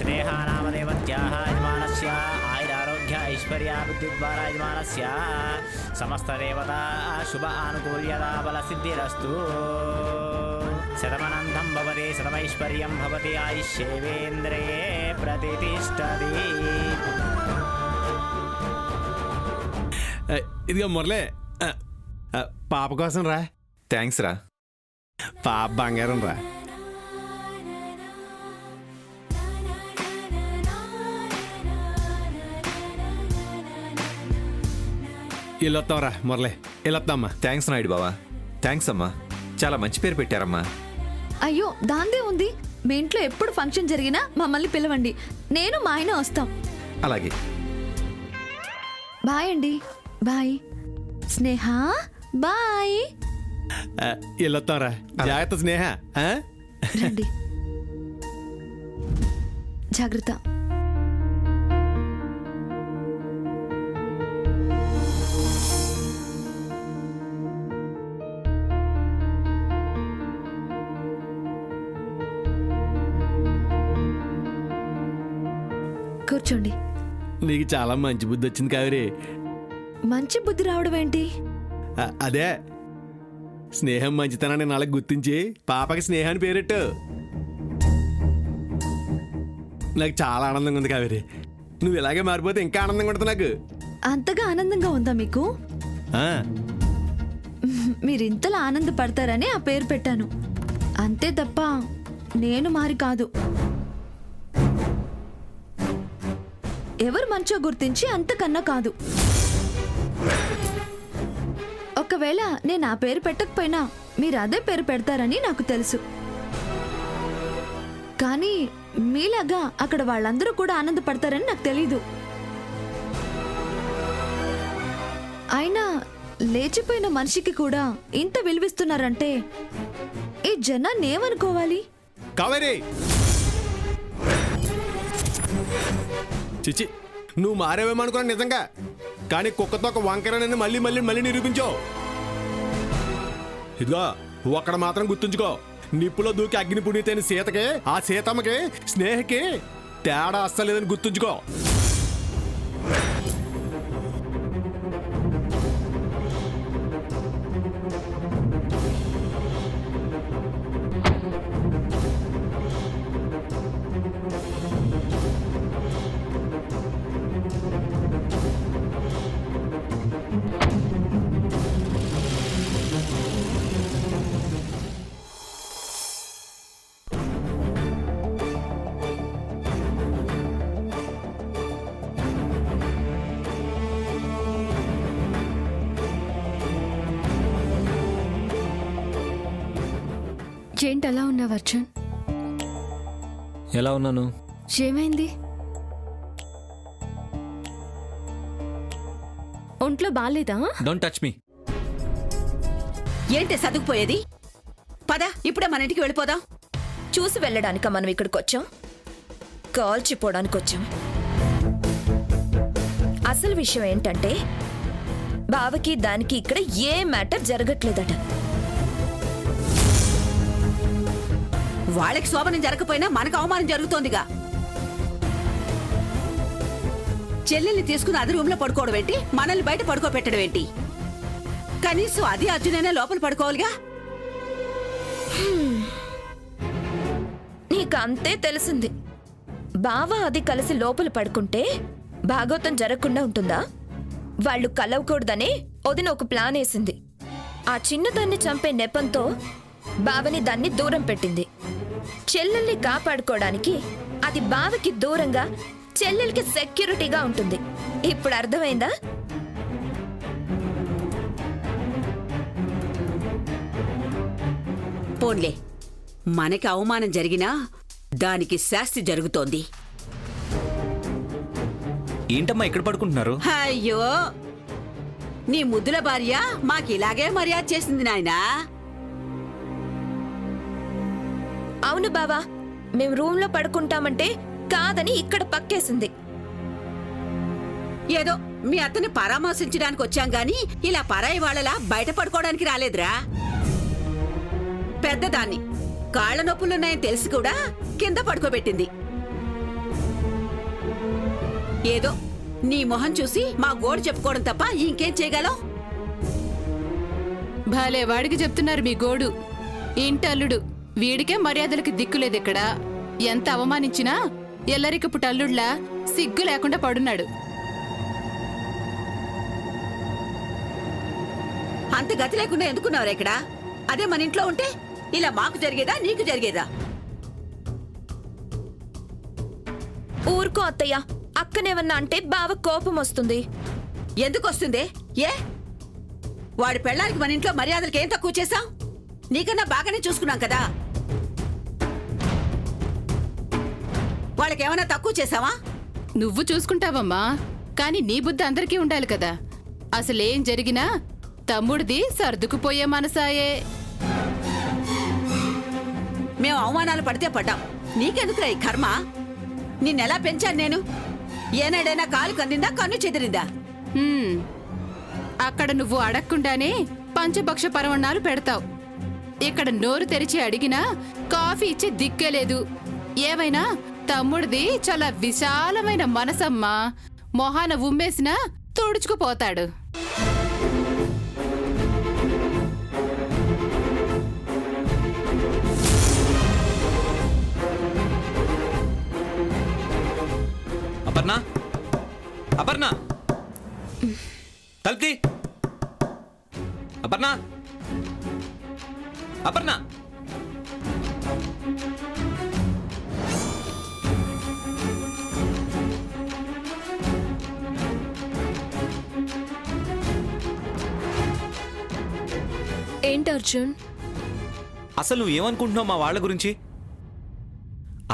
स्नेहानामदेवत्याः यजमानस्य आयुरारोग्य ऐश्वर्याभिवृद्धिद्वारा यजमानस्य समस्तदेवता शुभ आनुकूल्यता बलसिद्धिरस्तु शतमनन्तं भवति शतमैश्वर्यं भवति आयुष्येवेन्द्रे प्रतिष्ठति. ఇదిగో మురళి పాప కోసం రా. థ్యాంక్స్ రా. పాప బంగారం రా. వెళ్ళొస్తాం రా మురళి, వెళ్ళొస్తామ్మా. థ్యాంక్స్ నాయుడు బావా. థ్యాంక్స్ అమ్మా, చాలా మంచి పేరు పెట్టారమ్మా. అయ్యో దాందే ఉంది, మీ ఇంట్లో ఎప్పుడు ఫంక్షన్ జరిగినా మమ్మల్ని పిలవండి, నేను మా ఆయన వస్తాం. అలాగే. బాయ్ అండి. బాయ్ స్నేహ. బాయ్. వెళ్ళొస్తాం రా. జాగ్రత్త స్నేహ. రండి, జాగ్రత్త. కూర్చోండి. నీకు చాలా మంచి బుద్ధి వచ్చింది కావేరి. మంచి బుద్ధి రావడం ఏంటి? అదే స్నేహం మంచితనాన్ని నాలుగు గుర్తించి పాపకి స్నేహాన్ని పేరెట్టు. నాకు చాలా ఆనందంగా ఉంది కావేరి. నువ్వు ఇలాగే మారిపోతే ఇంకా ఆనందంగా ఉంటుంది నాకు. అంతగా ఆనందంగా ఉందా మీకు? మీరు ఇంతలా ఆనందపడతారని ఆ పేరు పెట్టాను, అంతే తప్ప నేను మారి కాదు. ఎవరు మంచో గుర్తించి అంతకన్నా కాదు. ఒకవేళ నేను ఆ పేరు పెట్టకపోయినా మీరు అదే పేరు పెడతారని నాకు తెలుసు. కానీ మీలాగా అక్కడ వాళ్ళందరూ కూడా ఆనందపడతారని నాకు తెలీదు. అయినా లేచిపోయిన మనిషికి కూడా ఇంత విలువిస్తున్నారంటే ఈ జనాన్ని ఏమనుకోవాలి? కావేరి చిచి, నువ్వు మారేవేమనుకున్నా నిజంగా. కానీ కుక్కతో ఒక వంకరని మళ్ళీ మళ్ళీ మళ్ళీ నిరూపించావు. ఇదిగో ఒక్కడ మాత్రం గుర్తుంచుకో, నిప్పులో దూకి అగ్ని పుణ్యతైన సీతకి ఆ సీతమ్మకి స్నేహకి తేడా అస్సలేదని గుర్తుంచుకో. ఏంటి అలా ఉన్నావు అర్జున్? ఎలా ఉన్నాను? ఏమైంది? ఒంట్లో బాగాలేదా? Don't touch me. ఏంటి సదుకుపోయేది? పద ఇప్పుడే మన ఇంటికి వెళ్ళిపోదాం. చూసి వెళ్ళడానిక మనం ఇక్కడికి వచ్చాం? కాల్చిపోవడానికి వచ్చాం. అసలు విషయం ఏంటంటే బావకి దానికి ఇక్కడ ఏ మ్యాటర్ జరగట్లేదట. వాళ్ళకి శోభనం జరగకపోయినా మనకు అవమానం జరుగుతోందిగా. చెల్లెల్ని తీసుకుని అది రూమ్ లో పడుకోవడం ఏంటి, మనల్ని బయట పడుకోబెట్టడం ఏంటి? కనీసం అది అర్జునైనా లోపల పడుకోవాలిగా. నీకు అంతే తెలిసింది. బావ అది కలిసి లోపల పడుకుంటే భాగవతం జరగకుండా ఉంటుందా? వాళ్ళు కలవకూడదనే వదిన ఒక ప్లాన్ వేసింది. ఆ చిన్నదాన్ని చంపే నెపంతో బావని దాన్ని దూరం పెట్టింది. చెల్లెల్ని కాపాడుకోవడానికి అది బావకి దూరంగా చెల్లెలకి సెక్యూరిటీగా ఉంటుంది. ఇప్పుడు అర్థమైందా? పోన్లే, మనకి అవమానం జరిగినా దానికి శాస్తి జరుగుతోంది. ఏంటమ్మా ఇక్కడ పడుకుంటున్నారు? అయ్యో, నీ ముద్దుల భార్య మాకిలాగే మర్యాద చేసింది నాయనా. అవును బావా, మేం రూమ్ లో పడుకుంటామంటే కాదని ఇక్కడ పక్కేసింది. ఏదో మీ అత్తని పరామర్శించడానికి వచ్చాం గాని ఇలా పరాయి వాళ్ళలా బయట పడుకోవడానికి రాలేదురా. పెద్దదాన్ని కాళ్ల నొప్పులున్నాయని తెలిసి కూడా కింద పడుకోబెట్టింది. ఏదో నీ మొహం చూసి మా గోడు చెప్పుకోవడం తప్ప ఇంకేం చేయగలం? భలే వాడికి చెప్తున్నారు మీ గోడు. ఇంటల్లుడు వీడికే మర్యాదలకి దిక్కులేదు ఇక్కడ. ఎంత అవమానించినా ఎల్లరికపు టల్లుడ్లా సిగ్గు లేకుండా పడున్నాడు. అంత గతి లేకుండా ఎందుకున్నావురా ఇక్కడ? అదే మన ఇంట్లో ఉంటే ఇలా మాకు జరిగేదా నీకు జరిగేదా? ఊరుకో అత్తయ్య, అక్కనేమన్నా అంటే బావ కోపం వస్తుంది. ఎందుకు వస్తుంది? ఏ వాడి పెళ్ళానికి మన ఇంట్లో మర్యాదలకి ఏం తక్కువ చేశాం? నీకన్నా బాగానే చూసుకున్నాం కదా. వాళ్ళకేమన్నా తక్కువ చేశావా? నువ్వు చూసుకుంటావమ్మా, కానీ నీ బుద్ధి అందరికీ ఉండాలి కదా. అసలేం జరిగినా తమ్ముడిది సర్దుకుపోయే మనసాయే. మేము అవమానాలు పడితే పడ్డాం, నీకెందుకురా ఈ కర్మ? నిన్నెలా పెంచాను నేను? ఏనాడైనా కాలు కందిందా, కన్ను చెదిరిందా? హ్మ్. అక్కడ నువ్వు అడగకుండానే పంచపక్ష పరమణాలు పెడతావు. ఇక్కడ నోరు తెరిచి అడిగినా కాఫీ ఇచ్చే దిక్కే లేదు. ఏమైనా తమ్ముడిది చాలా విశాలమైన మనసమ్మా. మొహాన ఉమ్మేసినా తుడుచుకుపోతాడు. అపర్ణ, అపర్ణ, తలుపుతీ. అపర్ణ, అపర్ణ. ఏంటి అర్జున్? అసలు నువ్వేమనుకుంటున్నావు మా వాళ్ళ గురించి?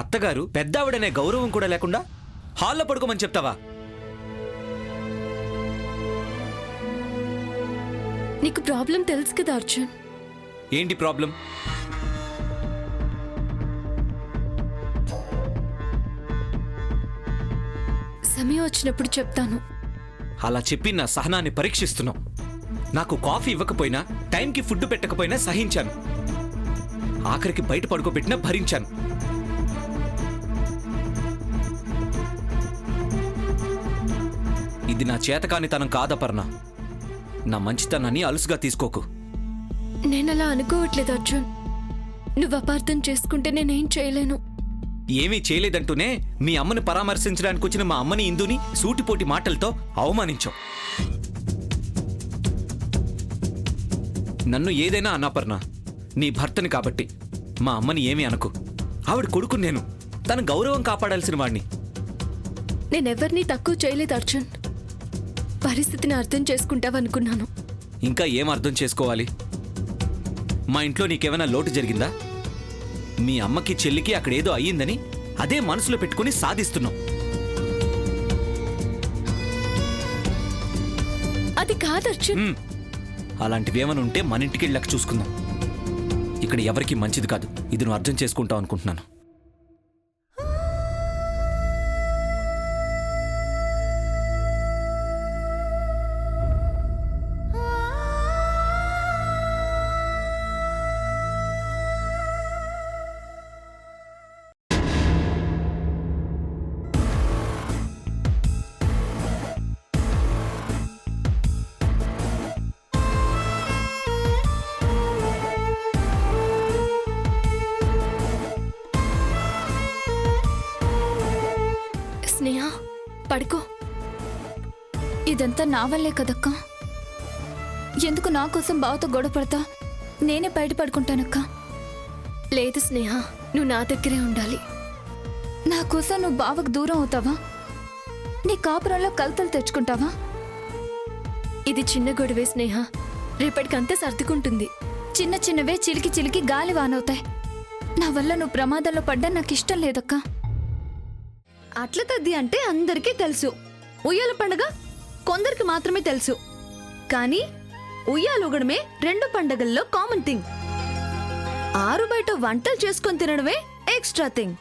అత్తగారు పెద్దావిడనే గౌరవం కూడా లేకుండా హాల్లో పడుకోమని చెప్తావా? నీకు ప్రాబ్లం తెలుసు కదా అర్జున్. ఏంటి ప్రాబ్లం? సమయం వచ్చినప్పుడు చెప్తాను. అలా చెప్పి నా సహనాన్ని పరీక్షిస్తున్నావు. నాకు కాఫీ ఇవ్వకపోయినా, టైంకి ఫుడ్ పెట్టకపోయినా సహించాను. ఆఖరికి బయట పడుకోబెట్టినా భరించాను. ఇది నా చేతకానితనం కాదపర్ణ. నా మంచితనాన్ని అలుసుగా తీసుకోకు. నేనలా అనుకోవట్లేదు అర్జున్. నువ్వు అపార్థం చేసుకుంటే నేనేం చేయలేను. ఏమీ చేయలేదంటూనే మీ అమ్మని పరామర్శించడానికి వచ్చిన మా అమ్మని ఇందుని సూటిపోటి మాటలతో అవమానించావు. నన్ను ఏదైనా అన్నాపర్ణ, నీ భర్తని కాబట్టి మా అమ్మని ఏమీ అనకు. ఆవిడ కొడుకు నేను, తన గౌరవం కాపాడాల్సిన వాడిని. నేనెవరినీ తక్కువ చేయలేదు అర్జున్. పరిస్థితిని అర్థం చేసుకుంటావనుకున్నాను. ఇంకా ఏం అర్థం చేసుకోవాలి? మా ఇంట్లో నీకేమైనా లోటు జరిగిందా? మీ అమ్మకి చెల్లికి అక్కడేదో అయ్యిందని అదే మనసులో పెట్టుకుని సాధిస్తున్నావు. అది కాదు అర్జున్. అలాంటివేమైనా ఉంటే మన ఇంటికి వెళ్ళాక చూసుకుందాం. ఇక్కడ ఎవరికి మంచిది కాదు. ఇది నువ్వు అర్థం చేసుకుంటావు అనుకుంటున్నాను. స్నేహ, పడుకో. ఇదంతా నా వల్లే కదక్కా. ఎందుకు నా కోసం బావతో గొడవ పడతా? నేనే బయట పడుకుంటానక్క. లేదు స్నేహ, నువ్వు నా దగ్గరే ఉండాలి. నా కోసం నువ్వు బావకు దూరం అవుతావా? నీ కాపురంలో కలతలు తెచ్చుకుంటావా? ఇది చిన్న గొడవే స్నేహ. రేపటికంతా సర్దుకుంటుంది. చిన్న చిన్నవే చిలికి చిలికి గాలి వానవుతాయి. నా వల్ల నువ్వు ప్రమాదంలో పడ్డా నాకు ఇష్టం లేదక్కా. అట్ల తద్ది అంటే అందరికీ తెలుసు. ఉయ్యాల పండగ కొందరికి మాత్రమే తెలుసు. కానీ ఉయ్యాలూగడమే 2 పండగల్లో కామన్ థింగ్. ఆరు బయట వంటలు చేసుకొని తినడమే ఎక్స్ట్రా థింగ్.